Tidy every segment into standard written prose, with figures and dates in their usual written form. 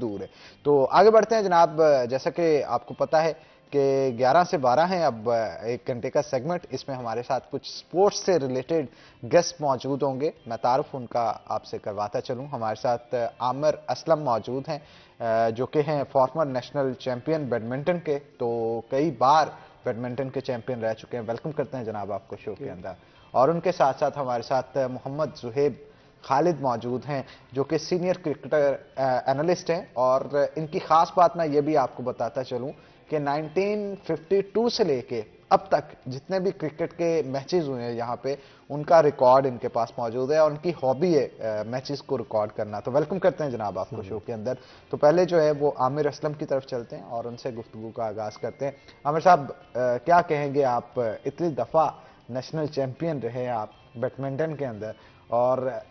दूर है। तो आगे बढ़ते हैं जनाब, जैसा कि आपको पता है कि 11 से 12 है अब 1 घंटे का सेगमेंट। इसमें हमारे साथ कुछ स्पोर्ट्स से रिलेटेड गेस्ट मौजूद होंगे, मैं तारुफ उनका आपसे करवाता चलूं। हमारे साथ आमिर असलम मौजूद हैं, जो कि हैं फॉर्मर नेशनल चैंपियन बैडमिंटन के, तो कई बार बैडमिंटन के चैंपियन रह चुके हैं। वेलकम करते हैं जनाब आपको शो के अंदर। और उनके साथ साथ हमारे साथ मोहम्मद जुहेब खालिद मौजूद हैं, जो कि सीनियर क्रिकेटर एनालिस्ट हैं। और इनकी खास बात मैं ये भी आपको बताता चलूं कि 1952 से लेके अब तक जितने भी क्रिकेट के मैचेस हुए हैं यहाँ पे, उनका रिकॉर्ड इनके पास मौजूद है और उनकी हॉबी है मैचेस को रिकॉर्ड करना। तो वेलकम करते हैं जनाब आपको शो के अंदर। तो पहले जो है वो आमिर असलम की तरफ चलते हैं और उनसे गुफ्तगू का आगाज करते हैं। आमिर साहब, क्या कहेंगे आप, इतनी दफा नेशनल चैंपियन रहे आप बैडमिंटन के अंदर, और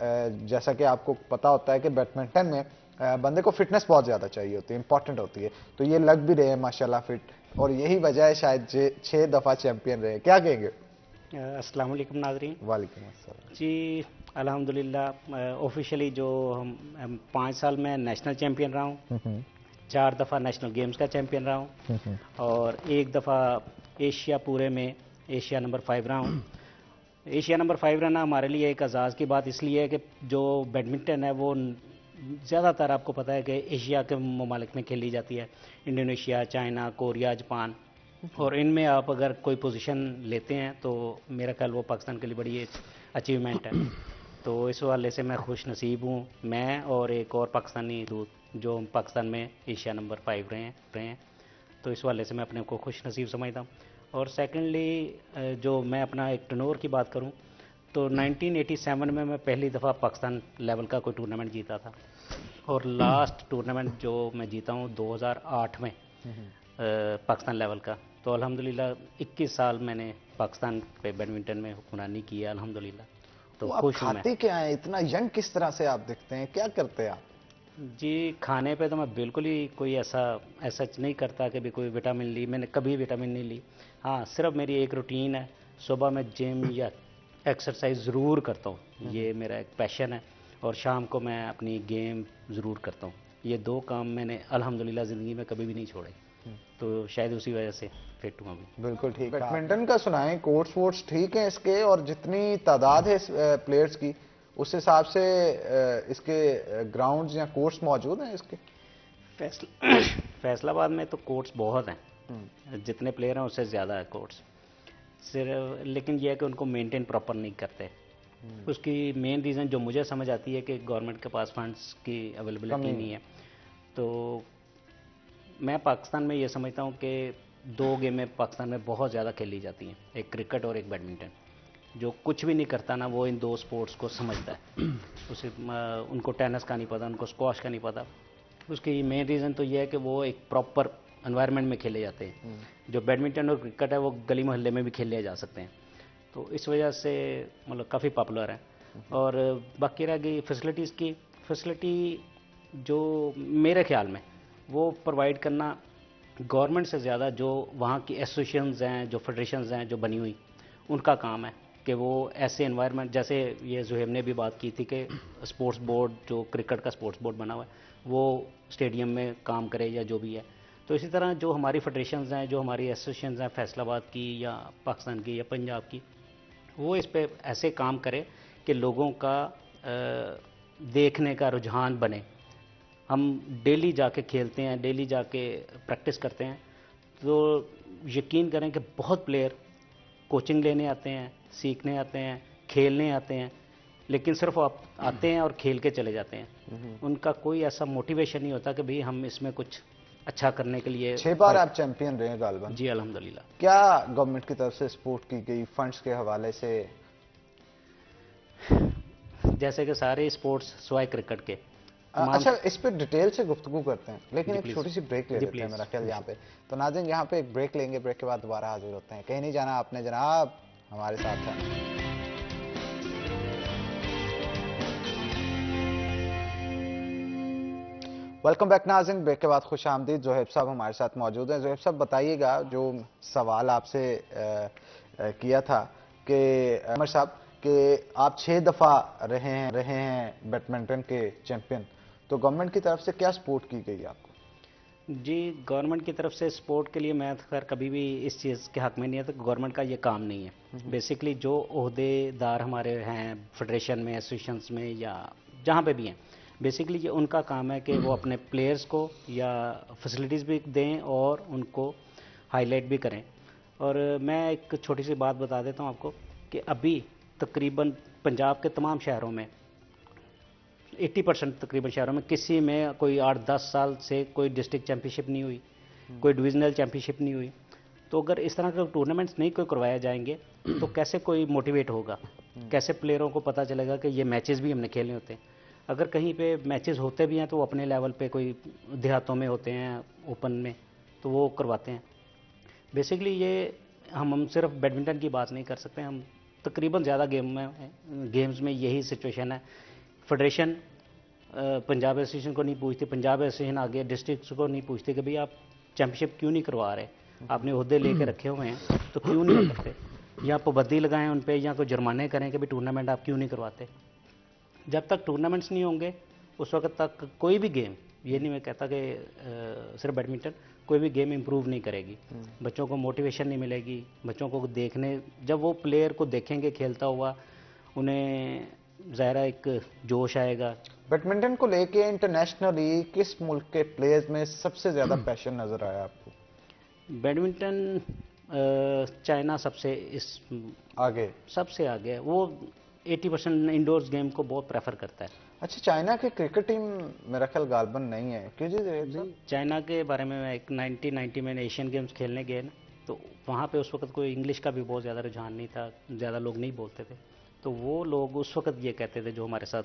जैसा कि आपको पता होता है कि बैडमिंटन में बंदे को फिटनेस बहुत ज्यादा चाहिए होती है, इंपॉर्टेंट होती है, तो ये लग भी रहे हैं माशाल्लाह फिट, और यही वजह है शायद 6 दफा चैंपियन रहे। क्या कहेंगे? अस्सलाम वालेकुम नाज़रीन। वालेकुम अस्सलाम जी, अल्हम्दुलिल्लाह ऑफिशियली जो हम 5 साल में नेशनल चैंपियन रहा हूँ, 4 दफ़ा नेशनल गेम्स का चैंपियन रहा हूँ और 1 दफ़ा एशिया पूरे में एशिया नंबर 5 रहा हूँ। एशिया नंबर 5 रहना हमारे लिए एक एजाज़ की बात इसलिए है कि जो बैडमिंटन है वो ज़्यादातर आपको पता है कि एशिया के ममालिक में खेली जाती है, इंडोनेशिया, चाइना, कोरिया, जापान, और इनमें आप अगर कोई पोजीशन लेते हैं तो मेरा ख्याल वो पाकिस्तान के लिए बड़ी अचीवमेंट है। तो इस हवाले से मैं खुश नसीब हूँ, मैं और एक और पाकिस्तानी दूत जो पाकिस्तान में एशिया नंबर 5 रहे हैं, तो इस हवाले से मैं अपने को खुश नसीब समझता हूँ। और सेकेंडली जो मैं अपना एक टर्नओवर की बात करूँ तो 1987 में मैं पहली दफ़ा पाकिस्तान लेवल का कोई टूर्नामेंट जीता था, और लास्ट टूर्नामेंट जो मैं जीता हूँ 2008 में पाकिस्तान लेवल का। तो अल्हम्दुलिल्लाह 21 साल मैंने पाकिस्तान पे बैडमिंटन में हुक्मरानी की है अल्हम्दुलिल्लाह, तो वो आप खुश हूँ मैं। खाते क्या हैं? इतना यंग किस तरह से आप दिखते हैं, क्या करते हैं आप? जी, खाने पे तो मैं बिल्कुल ही कोई ऐसा नहीं करता कि भी कोई विटामिन ली, मैंने कभी विटामिन नहीं ली। हाँ, सिर्फ मेरी एक रूटीन है, सुबह मैं जिम या एक्सरसाइज ज़रूर करता हूँ, ये मेरा एक पैशन है, और शाम को मैं अपनी गेम ज़रूर करता हूँ। ये 2 काम मैंने अल्हम्दुलिल्लाह ज़िंदगी में कभी भी नहीं छोड़े, तो शायद उसी वजह से फिट हूँ अभी। बिल्कुल ठीक है। बैडमिंटन का सुनाएं, कोर्ट्स वोर्ट्स ठीक हैं इसके, और जितनी तादाद है प्लेयर्स की उस हिसाब से इसके ग्राउंड्स या कोर्ट्स मौजूद हैं इसके? फैसलाबाद में तो कोर्ट्स बहुत हैं, जितने प्लेयर हैं उससे ज़्यादा है कोर्ट्स, सिर्फ लेकिन यह है कि उनको मेंटेन प्रॉपर नहीं करते। उसकी मेन रीज़न जो मुझे समझ आती है कि गवर्नमेंट के पास फंड्स की अवेलेबिलिटी नहीं है। तो मैं पाकिस्तान में ये समझता हूँ कि 2 गेमें पाकिस्तान में बहुत ज़्यादा खेली जाती हैं, एक क्रिकेट और एक बैडमिंटन। जो कुछ भी नहीं करता ना वो इन 2 स्पोर्ट्स को समझता है। उनको टेनिस का नहीं पता, उनको स्क्वाश का नहीं पता। उसकी मेन रीज़न तो ये है कि वो एक प्रॉपर एनवायरनमेंट में खेले जाते हैं। जो बैडमिंटन और क्रिकेट है वो गली मोहल्ले में भी खेले जा सकते हैं, तो इस वजह से मतलब काफ़ी पॉपुलर है। और बाकी रह गई फैसिलिटीज़ की, फैसिलिटी जो मेरे ख्याल में वो प्रोवाइड करना गवर्नमेंट से ज़्यादा जो वहाँ की एसोसिएशंस हैं, जो फेडरेशंस हैं जो बनी हुई, उनका काम है कि वो ऐसे एनवायरनमेंट, जैसे ये जुहेब ने भी बात की थी कि स्पोर्ट्स बोर्ड, जो क्रिकेट का स्पोर्ट्स बोर्ड बना हुआ है, वो स्टेडियम में काम करे या जो भी है। तो इसी तरह जो हमारी फेडरेशंस हैं, जो हमारी एसोसिएशंस हैं फैसलाबाद की या पाकिस्तान की या पंजाब की, वो इस पे ऐसे काम करे कि लोगों का देखने का रुझान बने। हम डेली जाके खेलते हैं, डेली जाके प्रैक्टिस करते हैं, तो यकीन करें कि बहुत प्लेयर कोचिंग लेने आते हैं, सीखने आते हैं, खेलने आते हैं, लेकिन सिर्फ आप आते हैं और खेल के चले जाते हैं। उनका कोई ऐसा मोटिवेशन नहीं होता कि भाई हम इसमें कुछ अच्छा करने के लिए। 6 बार आप चैंपियन रहे हैं गालिबन। जी अल्हम्दुलिल्लाह। क्या गवर्नमेंट की तरफ से सपोर्ट की गई फंड्स के हवाले से? जैसे कि सारे स्पोर्ट्स सिवाय क्रिकेट के अच्छा, इस पे डिटेल से गुफ्तगू करते हैं, लेकिन जी एक प्लीज़। छोटी सी ब्रेक ले जी लेते हैं प्लीज़। मेरा ख्याल यहाँ पे। तो नाज़रीन, यहाँ पे एक ब्रेक लेंगे, ब्रेक के बाद दोबारा हाजिर होते हैं। कहीं नहीं जाना आपने जनाब, हमारे साथ है। वेलकम बैक नाज़रीन, ब्रेक के बाद खुश आमदीद। जोहेब साहब हमारे साथ मौजूद हैं। जोहेब साहब, बताइएगा, जो सवाल आपसे किया था कि अमर साहब कि आप 6 दफा रहे हैं बैडमिंटन के चैंपियन, तो गवर्नमेंट की तरफ से क्या सपोर्ट की गई आपको? जी, गवर्नमेंट की तरफ से सपोर्ट के लिए मैं तो खैर कभी भी इस चीज़ के हक में नहीं है, तो गवर्नमेंट का ये काम नहीं है। बेसिकली जो ओहदेदार हमारे हैं फेडरेशन में, एसोसिएशंस में या जहाँ पे भी हैं, बेसिकली ये उनका काम है कि वो अपने प्लेयर्स को या फैसिलिटीज़ भी दें और उनको हाईलाइट भी करें। और मैं एक छोटी सी बात बता देता हूँ आपको कि अभी तकरीबन पंजाब के तमाम शहरों में 80% तकरीबन शहरों में किसी में कोई 8-10 साल से कोई डिस्ट्रिक्ट चैंपियनशिप नहीं हुई, कोई डिविजनल चैंपियनशिप नहीं हुई। तो अगर इस तरह के टूर्नामेंट्स नहीं कोई करवाए जाएंगे तो कैसे कोई मोटिवेट होगा, कैसे प्लेयरों को पता चलेगा कि ये मैचेस भी हमने खेलने होते हैं। अगर कहीं पे मैचेस होते भी हैं तो वो अपने लेवल पे कोई देहातों में होते हैं, ओपन में, तो वो करवाते हैं। बेसिकली ये हम सिर्फ बैडमिंटन की बात नहीं कर सकते, हम तकरीबन ज़्यादा गेम्स में यही सिचुएशन है। फेडरेशन पंजाब एसोसिएशन को नहीं पूछती, पंजाब एसोसिएशन आगे डिस्ट्रिक्ट को नहीं पूछती कि भाई आप चैंपियनशिप क्यों नहीं करवा रहे, आपने ओहदे लेके रखे हुए हैं तो क्यों नहीं करते, या पाबंदी लगाएं उन पर या कोई जुर्माने करें कि भाई टूर्नामेंट आप क्यों नहीं करवाते। जब तक टूर्नामेंट्स नहीं होंगे उस वक्त तक कोई भी गेम, ये नहीं मैं कहता कि सिर्फ बैडमिंटन, कोई भी गेम इंप्रूव नहीं करेगी। बच्चों को मोटिवेशन नहीं मिलेगी, बच्चों को देखने, जब वो प्लेयर को देखेंगे खेलता हुआ, उन्हें ज़ाहिर एक जोश आएगा। बैडमिंटन को लेके इंटरनेशनली किस मुल्क के प्लेयर्स में सबसे ज्यादा पैशन नजर आया आपको? बैडमिंटन चाइना सबसे सबसे आगे है। वो 80% इंडोर्स गेम को बहुत प्रेफर करता है। अच्छा, चाइना की क्रिकेट टीम मेरा ख्याल गालबन नहीं है, क्यों जी? चाइना के बारे में मैं एक 1990 में एशियन गेम्स खेलने गए ना, तो वहाँ पे उस वक्त कोई इंग्लिश का भी बहुत ज़्यादा रुझान नहीं था, ज़्यादा लोग नहीं बोलते थे। तो वो लोग उस वक्त ये कहते थे जो हमारे साथ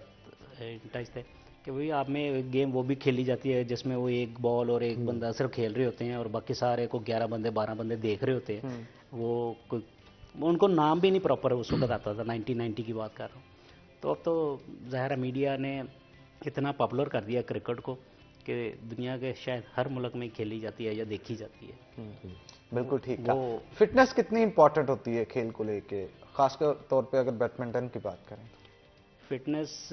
टच थे कि भाई आप में एक गेम वो भी खेली जाती है जिसमें वो एक बॉल और एक बंदा सिर्फ खेल रहे होते हैं और बाकी सारे को 11 बंदे 12 बंदे देख रहे होते हैं। वो कोई, उनको नाम भी नहीं प्रॉपर उस वक्त आता था, 1990 की बात कर रहा हूँ। तो अब तो ज़ाहिर मीडिया ने इतना पॉपुलर कर दिया क्रिकेट को कि दुनिया के शायद हर मुल्क में खेली जाती है या देखी जाती है। बिल्कुल ठीक है। फिटनेस कितनी इंपॉर्टेंट होती है खेल को लेके, खासकर तौर पे अगर बैडमिंटन की बात करें? फिटनेस,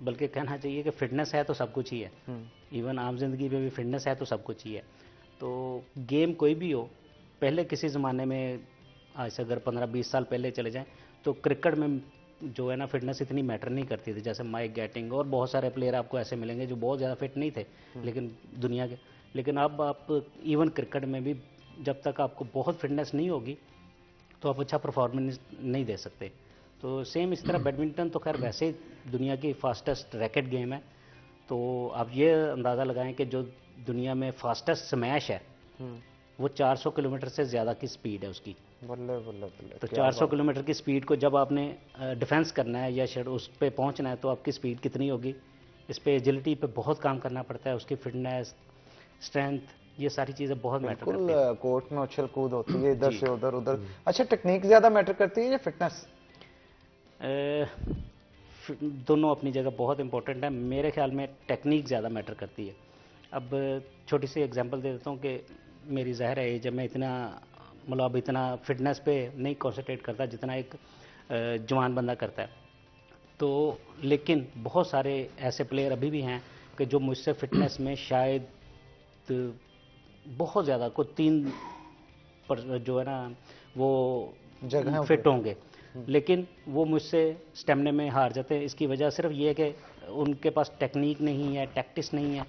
बल्कि कहना चाहिए कि फिटनेस है तो सब कुछ ही है। इवन आम जिंदगी में भी फिटनेस है तो सब कुछ ही है। तो गेम कोई भी हो, पहले किसी ज़माने में, आज से अगर 15-20 साल पहले चले जाएं तो क्रिकेट में जो है ना फिटनेस इतनी मैटर नहीं करती थी। जैसे माइक गैटिंग और बहुत सारे प्लेयर आपको ऐसे मिलेंगे जो बहुत ज़्यादा फिट नहीं थे लेकिन दुनिया के, लेकिन अब आप इवन क्रिकेट में भी जब तक आपको बहुत फिटनेस नहीं होगी तो आप अच्छा परफॉर्मेंस नहीं दे सकते। तो सेम इस तरह बैडमिंटन तो खैर वैसे ही दुनिया की फास्टेस्ट रैकेट गेम है। तो आप ये अंदाज़ा लगाएं कि जो दुनिया में फास्टेस्ट स्मैश है वो 400 किलोमीटर से ज़्यादा की स्पीड है उसकी। बल्ले बल्ले बल्ले। तो 400 किलोमीटर की स्पीड को जब आपने डिफेंस करना है या उस पर पहुंचना है तो आपकी स्पीड कितनी होगी, इस पे एजिलिटी पे बहुत काम करना पड़ता है, उसकी फिटनेस, स्ट्रेंथ, ये सारी चीज़ें बहुत मैटर करती है। कोर्ट में उछल कूद होती है इधर से उधर उधर। अच्छा, टेक्निक ज़्यादा मैटर करती है या फिटनेस? दोनों अपनी जगह बहुत इंपॉर्टेंट है। मेरे ख्याल में टेक्निक ज़्यादा मैटर करती है। अब छोटी सी एग्जांपल दे देता हूँ कि मेरी ज़ाहिर है जब मैं इतना मतलब अब इतना फिटनेस पे नहीं कॉन्सेंट्रेट करता जितना एक जवान बंदा करता है। तो लेकिन बहुत सारे ऐसे प्लेयर अभी भी हैं कि जो मुझसे फिटनेस में शायद बहुत ज़्यादा को 3 पर जो है ना वो जगह फिट होंगे, लेकिन वो मुझसे स्टेमिना में हार जाते हैं। इसकी वजह सिर्फ ये है कि उनके पास टेक्निक नहीं है, टैक्टिस नहीं है,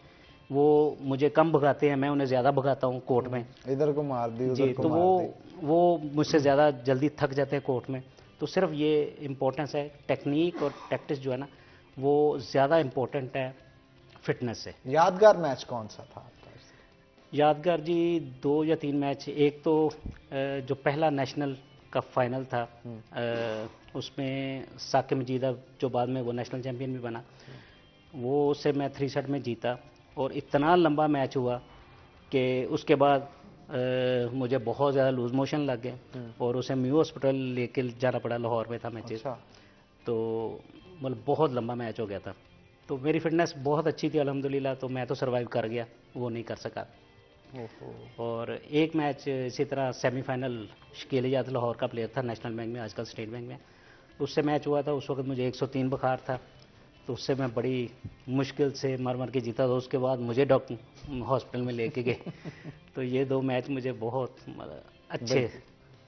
वो मुझे कम भगाते हैं, मैं उन्हें ज़्यादा भगाता हूँ कोर्ट में। इधर को मार दी उधर को तो मार दी। वो मुझसे ज़्यादा जल्दी थक जाते हैं कोर्ट में। तो सिर्फ ये इम्पोर्टेंस है, टेक्निक और प्रैक्टिस जो है ना वो ज़्यादा इम्पोर्टेंट है फिटनेस से। यादगार मैच कौन सा था आपका? यादगार जी 2 या 3 मैच। एक तो जो पहला नेशनल का फाइनल था उसमें साकिब मजीदा जो बाद में वो नेशनल चैंपियन भी बना, वो उससे मैं 3 सेट में जीता और इतना लंबा मैच हुआ कि उसके बाद मुझे बहुत ज़्यादा लूज मोशन लग गए और उसे म्यू हॉस्पिटल लेके जाना पड़ा, लाहौर में था मैचेस। अच्छा। तो मतलब बहुत लंबा मैच हो गया था। तो मेरी फिटनेस बहुत अच्छी थी अल्हम्दुलिल्लाह, तो मैं तो सर्वाइव कर गया, वो नहीं कर सका। और एक मैच इसी तरह सेमीफाइनल, शकील इजाज़ लाहौर का प्लेयर था, नेशनल बैंक में, आजकल स्टेट बैंक में, उससे मैच हुआ था। उस वक्त मुझे 103 बुखार था। तो उससे मैं बड़ी मुश्किल से मर मर के जीता, तो उसके बाद मुझे डॉक्टर हॉस्पिटल में लेके गए। तो ये 2 मैच मुझे बहुत अच्छे।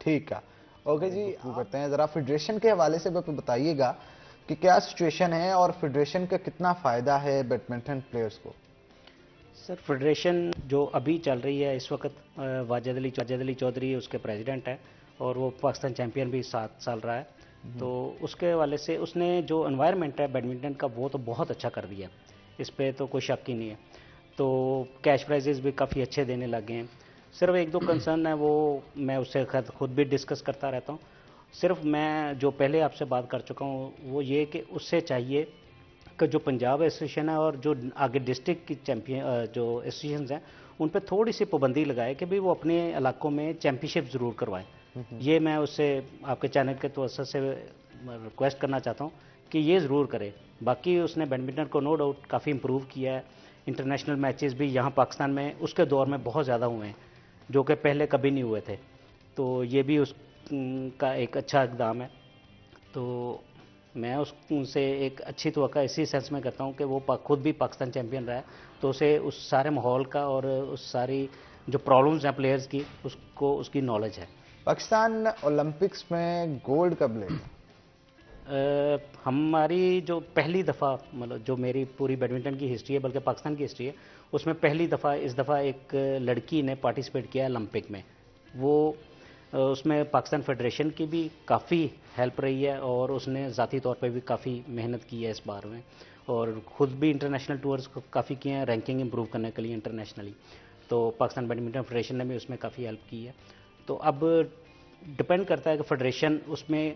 ठीक है, ओके जी, करते हैं जरा फेडरेशन के हवाले से बताइएगा कि क्या सिचुएशन है और फेडरेशन का कितना फायदा है बैडमिंटन प्लेयर्स को। सर फेडरेशन जो अभी चल रही है इस वक्त, वाजिद अली चौधरी उसके प्रेसिडेंट है, और वो पाकिस्तान चैंपियन भी 7 साल रहा है। तो उसके हवाले से उसने जो एनवायरनमेंट है बैडमिंटन का वो तो बहुत अच्छा कर दिया, इस पे तो कोई शक ही नहीं है। तो कैश प्राइजेस भी काफ़ी अच्छे देने लगे हैं। सिर्फ 1-2 कंसर्न है, वो मैं उससे खुद भी डिस्कस करता रहता हूँ। सिर्फ मैं जो पहले आपसे बात कर चुका हूँ वो ये कि उससे चाहिए कि जो पंजाब एसोसिएशन है और जो आगे डिस्ट्रिक्ट की चैंपियन जो एसोसिएशन हैं उन पर थोड़ी सी पाबंदी लगाए कि भाई वो अपने इलाकों में चैंपियनशिप ज़रूर करवाएं। ये मैं उससे आपके चैनल के तवज्जो से रिक्वेस्ट करना चाहता हूँ कि ये ज़रूर करे। बाकी उसने बैडमिंटन को नो डाउट काफ़ी इम्प्रूव किया है। इंटरनेशनल मैचेस भी यहाँ पाकिस्तान में उसके दौर में बहुत ज़्यादा हुए हैं, जो कि पहले कभी नहीं हुए थे। तो ये भी उसका एक अच्छा इकदाम है। तो मैं उससे एक अच्छी तवक्का इसी सेंस में करता हूँ कि वो खुद भी पाकिस्तान चैंपियन रहा है, तो उसे उस सारे माहौल का और उस सारी जो प्रॉब्लम्स हैं प्लेयर्स की उसको उसकी नॉलेज है। पाकिस्तान ओलंपिक्स में गोल्ड कब लेगा? हमारी जो पहली दफ़ा, मतलब जो मेरी पूरी बैडमिंटन की हिस्ट्री है, बल्कि पाकिस्तान की हिस्ट्री है, उसमें पहली दफ़ा इस दफ़ा एक लड़की ने पार्टिसिपेट किया ओलंपिक में। वो उसमें पाकिस्तान फेडरेशन की भी काफ़ी हेल्प रही है और उसने ज़ाती तौर पे भी काफ़ी मेहनत की है इस बार में, और ख़ुद भी इंटरनेशनल टूर्स काफ़ी किए हैं रैंकिंग इंप्रूव करने के लिए इंटरनेशनली। तो पाकिस्तान बैडमिंटन फेडरेशन ने भी उसमें काफ़ी हेल्प की है। तो अब डिपेंड करता है कि फेडरेशन उसमें,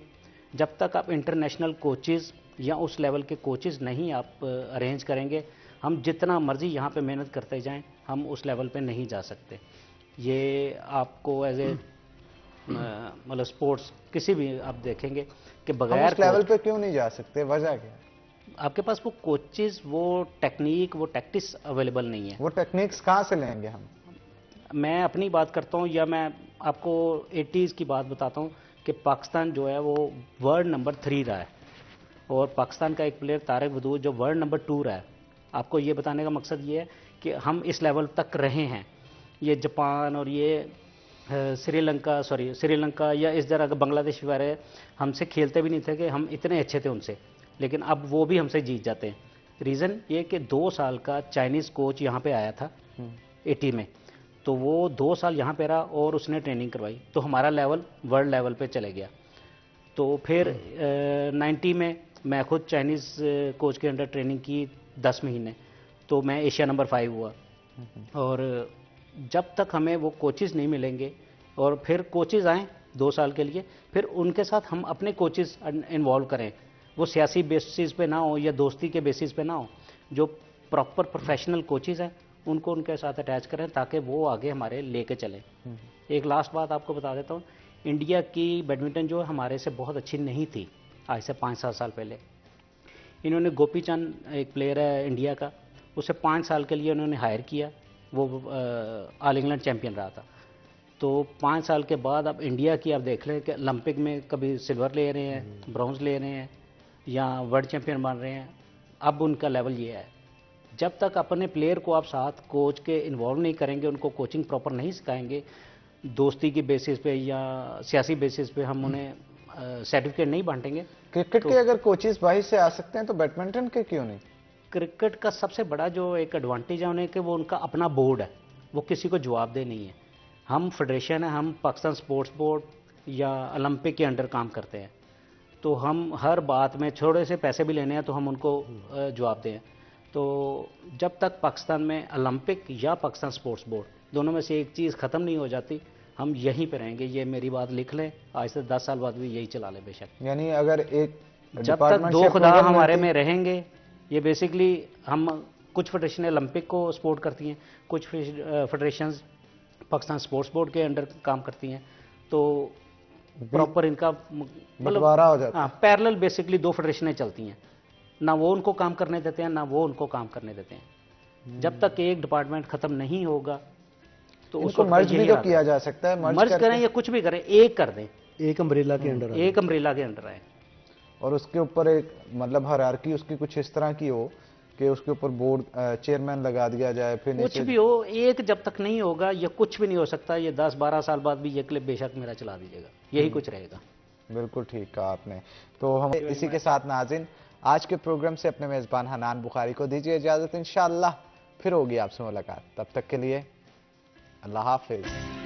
जब तक आप इंटरनेशनल कोचेज़ या उस लेवल के कोचेज़ नहीं आप अरेंज करेंगे, हम जितना मर्जी यहाँ पे मेहनत करते जाएं, हम उस लेवल पे नहीं जा सकते। ये आपको एज ए मतलब स्पोर्ट्स किसी भी आप देखेंगे कि बगैर हम उस लेवल पे क्यों नहीं जा सकते, वजह क्या है? आपके पास वो कोचेज़, वो टेक्निक, वो टैक्टिक्स अवेलेबल नहीं है। वो टेक्निक्स कहाँ से लेंगे हम? मैं अपनी बात करता हूँ, या मैं आपको 80s की बात बताता हूँ कि पाकिस्तान जो है वो वर्ल्ड नंबर 3 रहा है, और पाकिस्तान का एक प्लेयर तारिक बदूर जो वर्ल्ड नंबर 2 रहा है। आपको ये बताने का मकसद ये है कि हम इस लेवल तक रहे हैं। ये जापान और ये श्रीलंका या इस तरह का बांग्लादेश वगैरह हमसे खेलते भी नहीं थे कि हम इतने अच्छे थे उनसे, लेकिन अब वो भी हमसे जीत जाते हैं। रीज़न ये कि 2 साल का चाइनीज़ कोच यहाँ पे आया था 80 में, तो वो 2 साल यहाँ पे रहा और उसने ट्रेनिंग करवाई, तो हमारा लेवल वर्ल्ड लेवल पे चले गया। तो फिर 90 में मैं खुद चाइनीज़ कोच के अंडर ट्रेनिंग की 10 महीने, तो मैं एशिया नंबर 5 हुआ। और जब तक हमें वो कोचेज़ नहीं मिलेंगे, और फिर कोचेज़ आएँ 2 साल के लिए, फिर उनके साथ हम अपने कोचेज़ इन्वॉल्व करें। वो सियासी बेसिस पे ना हो या दोस्ती के बेसिस पे ना हो, जो प्रॉपर प्रोफेशनल कोचेज़ हैं उनको उनके साथ अटैच करें ताकि वो आगे हमारे लेके चलें। एक लास्ट बात आपको बता देता हूँ, इंडिया की बैडमिंटन जो हमारे से बहुत अच्छी नहीं थी आज से 5-7 साल पहले। इन्होंने गोपी चंद, एक प्लेयर है इंडिया का, उसे 5 साल के लिए उन्होंने हायर किया, वो ऑल इंग्लैंड चैंपियन रहा था। तो 5 साल के बाद अब इंडिया की आप देख लें कि ओलंपिक में कभी सिल्वर ले रहे हैं, ब्रॉन्ज ले रहे हैं, या वर्ल्ड चैंपियन बन रहे हैं। अब उनका लेवल ये है, जब तक अपने प्लेयर को आप साथ कोच के इन्वॉल्व नहीं करेंगे, उनको कोचिंग प्रॉपर नहीं सिखाएंगे, दोस्ती की बेसिस पे या सियासी बेसिस पे हम उन्हें सर्टिफिकेट नहीं बांटेंगे। क्रिकेट तो के अगर कोचेस बाहर से आ सकते हैं तो बैडमिंटन के क्यों नहीं? क्रिकेट का सबसे बड़ा जो एक एडवांटेज है उन्हें कि वो उनका अपना बोर्ड है, वो किसी को जवाबदेह नहीं है। हम फेडरेशन है, हम पाकिस्तान स्पोर्ट्स बोर्ड या ओलंपिक के अंडर काम करते हैं, तो हम हर बात में थोड़े से पैसे भी लेने हैं तो हम उनको जवाब दें। तो जब तक पाकिस्तान में ओलंपिक या पाकिस्तान स्पोर्ट्स बोर्ड दोनों में से एक चीज़ ख़त्म नहीं हो जाती, हम यहीं पे रहेंगे। ये मेरी बात लिख लें, आज से 10 साल बाद भी यही चला लें बेशक। यानी अगर एक जब तक 2 खुदा हमारे में रहेंगे, ये बेसिकली हम कुछ फेडरेशन ओलंपिक को सपोर्ट करती हैं, कुछ फेडरेशन पाकिस्तान स्पोर्ट्स बोर्ड के अंडर काम करती हैं, तो प्रॉपर इनका बंटवारा हो जाता है। हाँ, पैरेलल बेसिकली 2 फेडरेशनें चलती हैं, ना वो उनको काम करने देते हैं ना वो उनको काम करने देते हैं। जब तक एक डिपार्टमेंट खत्म नहीं होगा तो उसको मर्ज भी तो किया जा सकता है। मर्ज करें या कुछ भी करें, एक कर दें, एक अम्ब्रेला के अंडर एक अम्ब्रेला के अंडर आए। और उसके ऊपर एक मतलब हायरार्की उसकी कुछ इस तरह की हो कि उसके ऊपर बोर्ड चेयरमैन लगा दिया जाए, फिर कुछ नीचे भी हो, एक जब तक नहीं होगा ये कुछ भी नहीं हो सकता। ये 10-12 साल बाद भी ये क्लिप बेशक मेरा चला दीजिएगा, यही कुछ रहेगा। बिल्कुल ठीक कहा आपने। तो हम इसी के साथ नाज़रीन आज के प्रोग्राम से अपने मेज़बान हनान बुखारी को दीजिए इजाज़त। इंशाअल्लाह फिर होगी आपसे मुलाकात, तब तक के लिए अल्लाह हाफिज़।